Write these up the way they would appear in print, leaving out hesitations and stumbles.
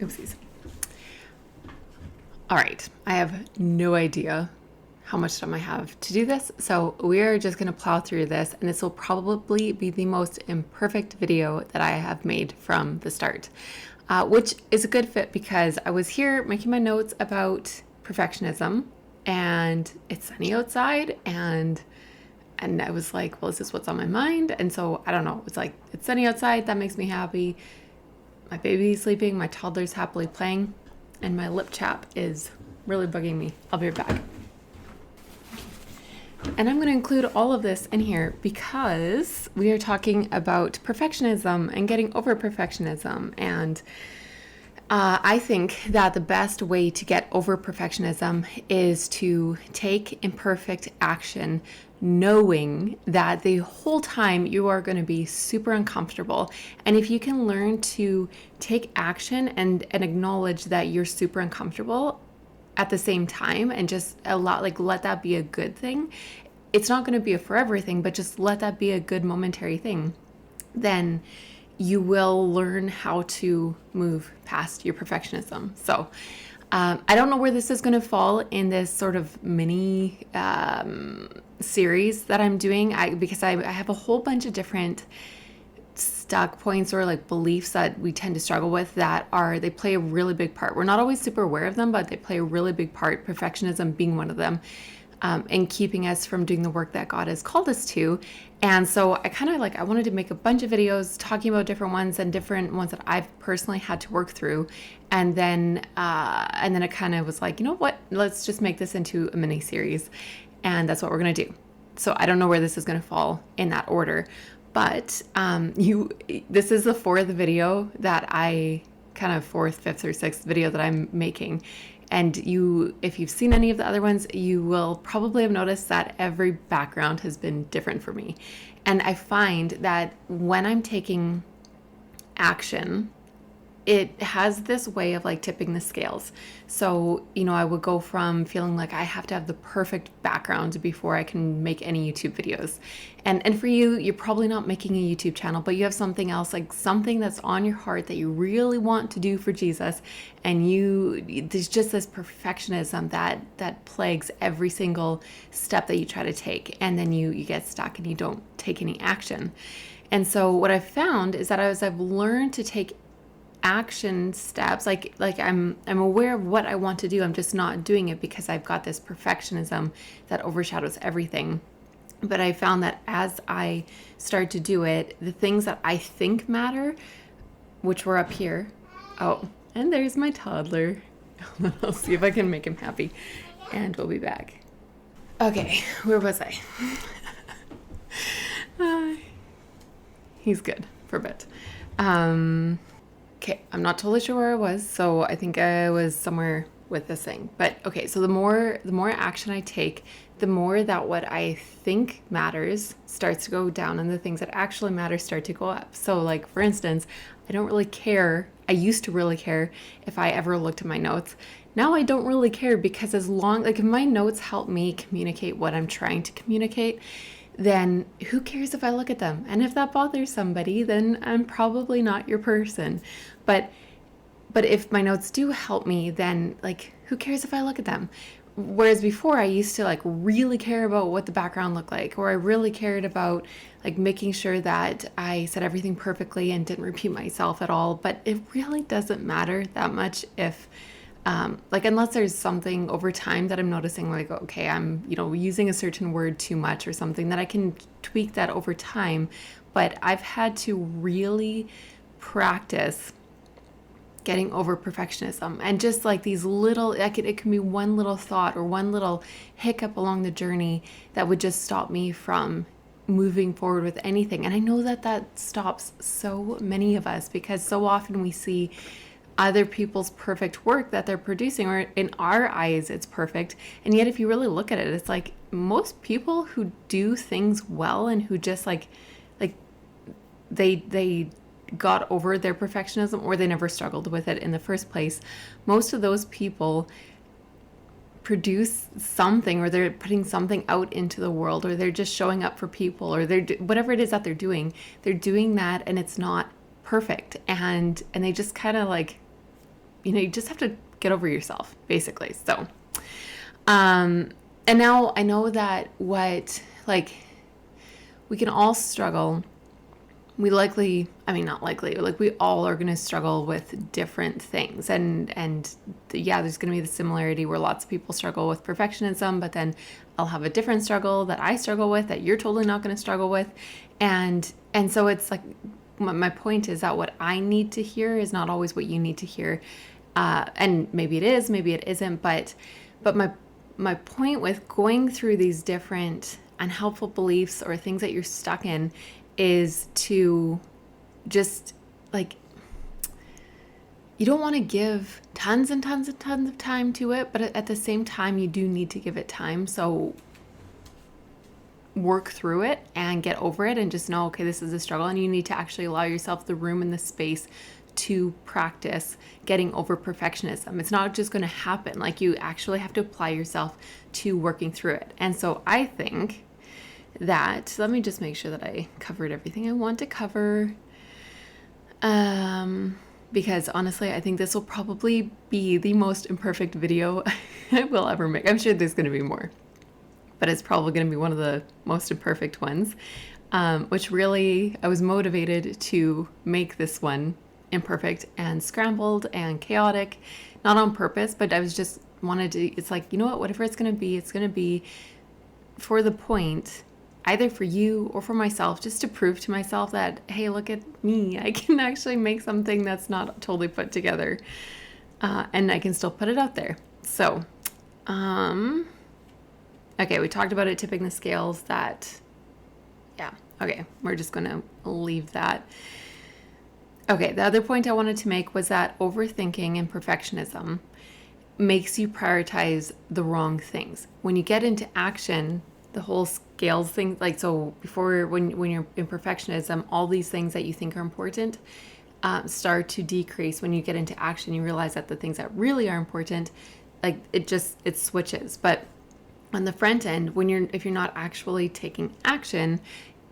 Oopsies. All right. I have no idea how much time I have to do this. So we are just going to plow through this, and this will probably be the most imperfect video that I have made from the start, which is a good fit because I was here making my notes about perfectionism, and it's sunny outside, and I was like, well, is this what's on my mind? And so I don't know. It's like, it's sunny outside. That makes me happy. My baby's sleeping. My toddler's happily playing. And my lip chap is really bugging me. I'll be right back. And I'm going to include all of this in here because we are talking about perfectionism and getting over perfectionism. And I think that the best way to get over perfectionism is to take imperfect action, knowing that the whole time you are going to be super uncomfortable. And if you can learn to take action and acknowledge that you're super uncomfortable at the same time and just let that be a good thing, it's not going to be a forever thing, but just let that be a good momentary thing, then you will learn how to move past your perfectionism. So I don't know where this is going to fall in this sort of mini series that I'm doing, because I have a whole bunch of different stuck points or like beliefs that we tend to struggle with they play a really big part. We're not always super aware of them, but they play a really big part, perfectionism being one of them. And keeping us from doing the work that God has called us to. And so I wanted to make a bunch of videos talking about different ones and different ones that I've personally had to work through. And then it kind of was like, you know what, let's just make this into a mini series. And that's what we're going to do. So I don't know where this is going to fall in that order, but this is the fourth video that fourth, fifth, or sixth video that I'm making. And if you've seen any of the other ones, you will probably have noticed that every background has been different for me. And I find that when I'm taking action, it has this way of like tipping the scales. So, I would go from feeling like I have to have the perfect background before I can make any YouTube videos. And for you, you're probably not making a YouTube channel, but you have something else, like something that's on your heart that you really want to do for Jesus. And there's just this perfectionism that plagues every single step that you try to take. And then you get stuck and you don't take any action. And so what I've found is that as I've learned to take action steps, like I'm aware of what I want to do, I'm just not doing it because I've got this perfectionism that overshadows everything. But I found that as I start to do it, the things that I think matter, which were up here, and there's my toddler. I'll see if I can make him happy, and we'll be back. Okay, where was I? He's good for a bit. Okay, I'm not totally sure where I was, so I think I was somewhere with this thing. But okay, so the more action I take, the more that what I think matters starts to go down and the things that actually matter start to go up. So like, for instance, I don't really care. I used to really care if I ever looked at my notes. Now I don't really care because if my notes help me communicate what I'm trying to communicate, then who cares if I look at them? And if that bothers somebody, then I'm probably not your person. But if my notes do help me, then like, who cares if I look at them? Whereas before I used to like really care about what the background looked like, or I really cared about like making sure that I said everything perfectly and didn't repeat myself at all. But it really doesn't matter that much if unless there's something over time that I'm noticing, like, okay, I'm, using a certain word too much or something, that I can tweak that over time. But I've had to really practice getting over perfectionism, and just like these little, it can be one little thought or one little hiccup along the journey that would just stop me from moving forward with anything. And I know that stops so many of us, because so often we see other people's perfect work that they're producing, or in our eyes it's perfect, and yet if you really look at it, it's like most people who do things well and who just like they got over their perfectionism, or they never struggled with it in the first place, most of those people produce something, or they're putting something out into the world, or they're just showing up for people, or they're whatever it is that they're doing that, and it's not perfect, and they just kind of like you just have to get over yourself, basically. So, and now I know that we can all struggle. We all are going to struggle with different things. And yeah, there's going to be the similarity where lots of people struggle with perfectionism, but then I'll have a different struggle that I struggle with that you're totally not going to struggle with. And so it's like, my point is that what I need to hear is not always what you need to hear. And maybe it is, maybe it isn't, but my point with going through these different unhelpful beliefs or things that you're stuck in is to just you don't want to give tons and tons and tons of time to it, but at the same time, you do need to give it time. So work through it and get over it and just know, okay, this is a struggle, and you need to actually allow yourself the room and the space to practice getting over perfectionism. It's not just going to happen. You actually have to apply yourself to working through it. And so I think that, let me just make sure that I covered everything I want to cover. Because honestly, I think this will probably be the most imperfect video I will ever make. I'm sure there's going to be more, but it's probably going to be one of the most imperfect ones, which really, I was motivated to make this one imperfect and scrambled and chaotic, not on purpose, but I was just wanted to, it's like, you know what, whatever it's going to be for the point, either for you or for myself, just to prove to myself that, hey, look at me, I can actually make something that's not totally put together, and I can still put it out there. So, okay, we talked about it, tipping the scales, okay, we're just going to leave that. Okay, the other point I wanted to make was that overthinking and perfectionism makes you prioritize the wrong things. When you get into action, the whole scales thing, so before, when you're in perfectionism, all these things that you think are important start to decrease. When you get into action, you realize that the things that really are important, it switches. But on the front end, if you're not actually taking action,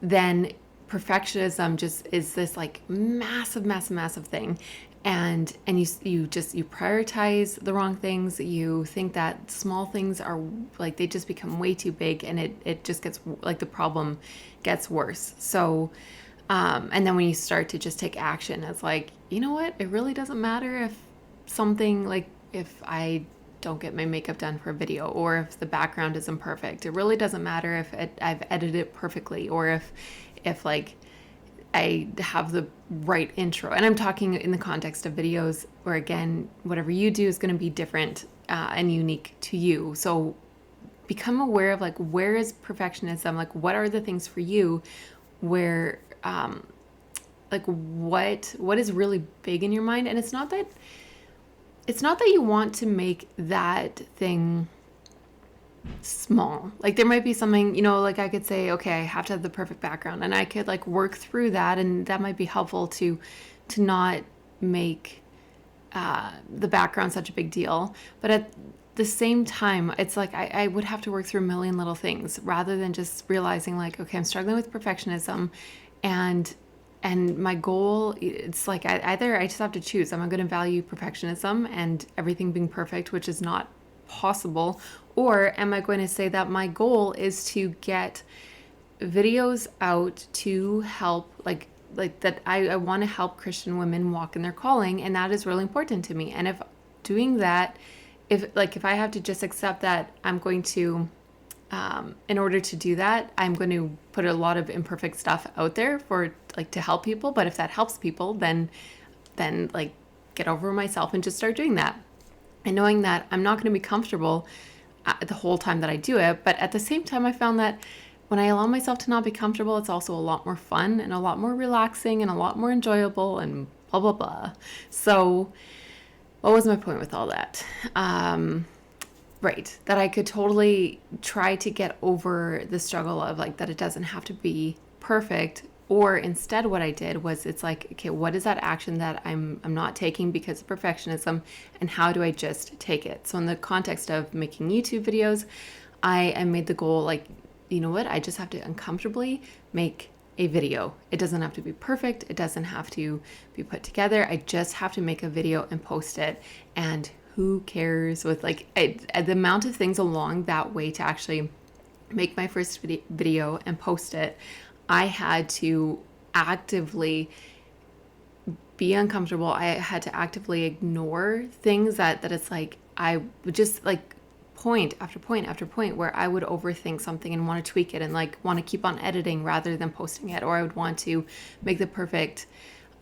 then perfectionism just is this massive thing, and you prioritize the wrong things. You think that small things are they just become way too big, and it just gets the problem gets worse. So and then when you start to just take action, it's you know what, it really doesn't matter if something, if I don't get my makeup done for a video, or if the background isn't perfect. It really doesn't matter if I've edited it perfectly, or if I have the right intro. And I'm talking in the context of videos where, again, whatever you do is going to be different and unique to you. So become aware of where is perfectionism? What are the things for you where what is really big in your mind? And it's not that you want to make that thing small. There might be something, I could say, okay, I have to have the perfect background, and I could work through that, and that might be helpful to not make the background such a big deal. But at the same time, it's I would have to work through a million little things rather than just realizing okay, I'm struggling with perfectionism, and my goal, it's either I just have to choose. Am I going to value perfectionism and everything being perfect, which is not possible, or am I going to say that my goal is to get videos out to help that I want to help Christian women walk in their calling, and that is really important to me. And if doing that, if I have to just accept that I'm going to in order to do that, I'm going to put a lot of imperfect stuff out there for to help people, but if that helps people, then get over myself and just start doing that. And knowing that I'm not going to be comfortable the whole time that I do it. But at the same time, I found that when I allow myself to not be comfortable, it's also a lot more fun and a lot more relaxing and a lot more enjoyable and blah, blah, blah. So what was my point with all that? Right. That I could totally try to get over the struggle of that it doesn't have to be perfect. Or instead what I did was, it's okay, what is that action that I'm not taking because of perfectionism, and how do I just take it? So in the context of making YouTube videos, I made the goal, you know what, I just have to uncomfortably make a video. It doesn't have to be perfect. It doesn't have to be put together. I just have to make a video and post it. And who cares with the amount of things along that way to actually make my first video and post it. I had to actively be uncomfortable. I had to actively ignore things that it's like I would just like point after point after point where I would overthink something and want to tweak it and like want to keep on editing rather than posting it, or I would want to make the perfect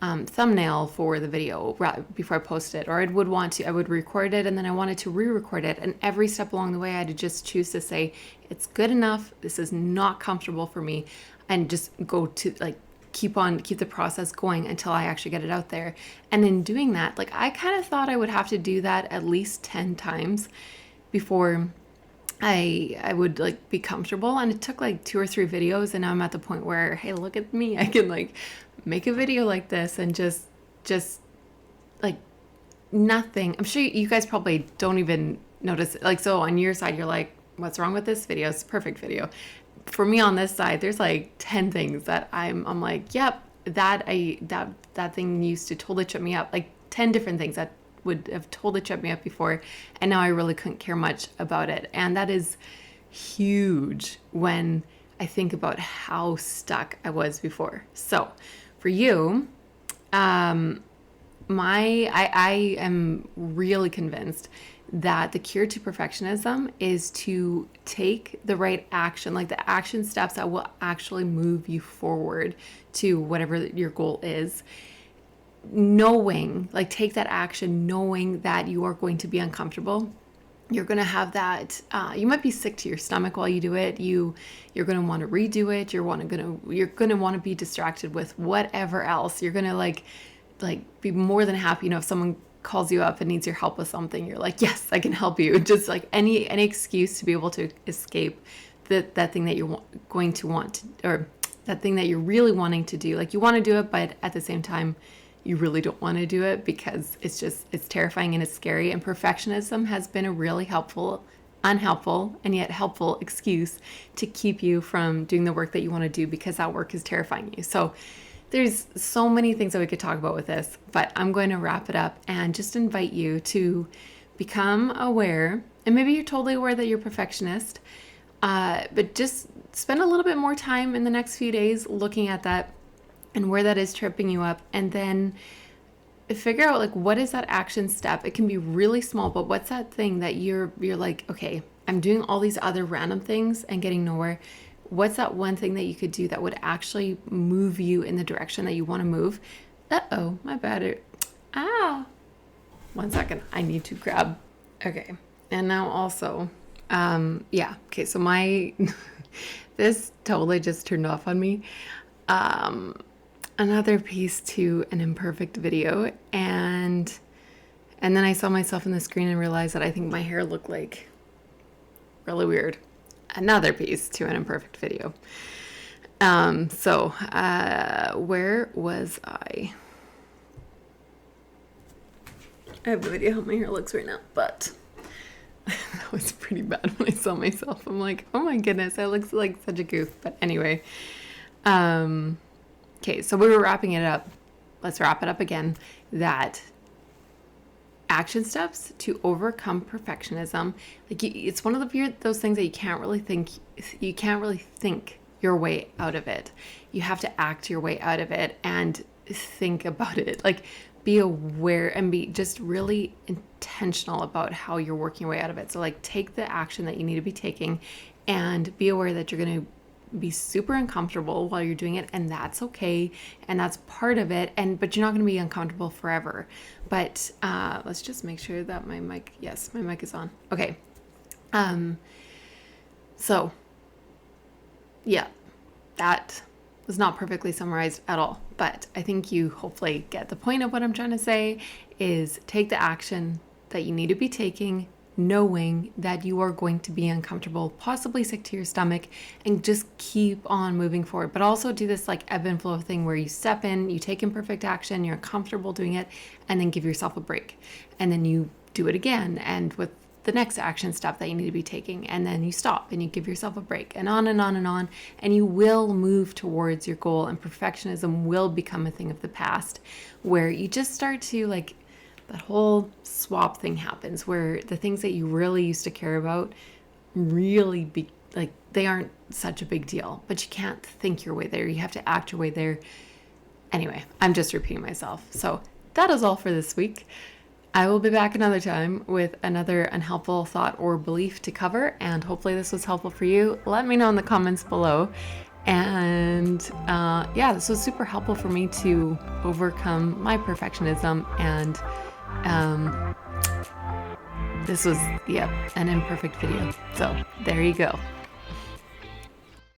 thumbnail for the video before I post it, or I would record it and then I wanted to re-record it, and every step along the way I had to just choose to say it's good enough, this is not comfortable for me, and just go to like keep the process going until I actually get it out there. And in doing that, like I kind of thought I would have to do that at least 10 times before I would like be comfortable, and it took like 2 or 3 videos, and now I'm at the point where, hey, look at me, I can like make a video like this and just like nothing. I'm sure you guys probably don't even notice it. Like, so on your side you're like, what's wrong with this video? It's a perfect video. For me on this side, there's like 10 things that I'm like, yep, that thing used to totally trip me up. Like 10 different things that would have totally tripped me up before, and now I really couldn't care much about it. And that is huge when I think about how stuck I was before. So for you, I am really convinced that the cure to perfectionism is to take the right action, like the action steps that will actually move you forward to whatever your goal is. Knowing, like take that action, knowing that you are going to be uncomfortable. You're going to have that, you might be sick to your stomach while you do it. You're going to want to redo it. You're going to want to be distracted with whatever else. You're going to like be more than happy. If someone calls you up and needs your help with something, you're like, yes, I can help you. Just like any excuse to be able to escape that thing that you're going to want to, or that thing that you're really wanting to do. Like you want to do it, but at the same time, you really don't want to do it because it's terrifying and it's scary. And perfectionism has been a really unhelpful, and yet helpful excuse to keep you from doing the work that you want to do, because that work is terrifying you. So there's so many things that we could talk about with this, but I'm going to wrap it up and just invite you to become aware. And maybe you're totally aware that you're a perfectionist, but just spend a little bit more time in the next few days looking at that and where that is tripping you up, and then figure out like what is that action step. It can be really small, but what's that thing that you're like, okay, I'm doing all these other random things and getting nowhere. What's that one thing that you could do that would actually move you in the direction that you want to move? Uh-oh, my battery. 1 second, I need to grab. Okay, and now also, okay, so my this totally just turned off on me. Another piece to an imperfect video, and then I saw myself in the screen and realized that I think my hair looked like really weird. Another piece to an imperfect video. Where was I? I have no idea how my hair looks right now, but that was pretty bad when I saw myself. I'm like, oh my goodness, I look like such a goof. But anyway, okay, so we were wrapping it up. Let's wrap it up again. That action steps to overcome perfectionism. Like it's one of those things that you can't really think your way out of it. You have to act your way out of it and think about it. Like be aware and be just really intentional about how you're working your way out of it. So like take the action that you need to be taking and be aware that you're going to be super uncomfortable while you're doing it, and that's okay, and that's part of it, but you're not going to be uncomfortable forever. But let's just make sure that my mic is on. Okay. So yeah, that was not perfectly summarized at all, but I think you hopefully get the point of what I'm trying to say is take the action that you need to be taking, knowing that you are going to be uncomfortable, possibly sick to your stomach, and just keep on moving forward. But also do this like ebb and flow thing where you step in, you take imperfect action, you're comfortable doing it, and then give yourself a break. And then you do it again, and with the next action step that you need to be taking, and then you stop and you give yourself a break, and on and on and on, and you will move towards your goal, and perfectionism will become a thing of the past, where you just start to like, that whole swap thing happens where the things that you really used to care about really be like, they aren't such a big deal, but you can't think your way there. You have to act your way there. Anyway, I'm just repeating myself. So that is all for this week. I will be back another time with another unhelpful thought or belief to cover, and hopefully this was helpful for you. Let me know in the comments below. And this was super helpful for me to overcome my perfectionism, and this was, an imperfect video. So there you go.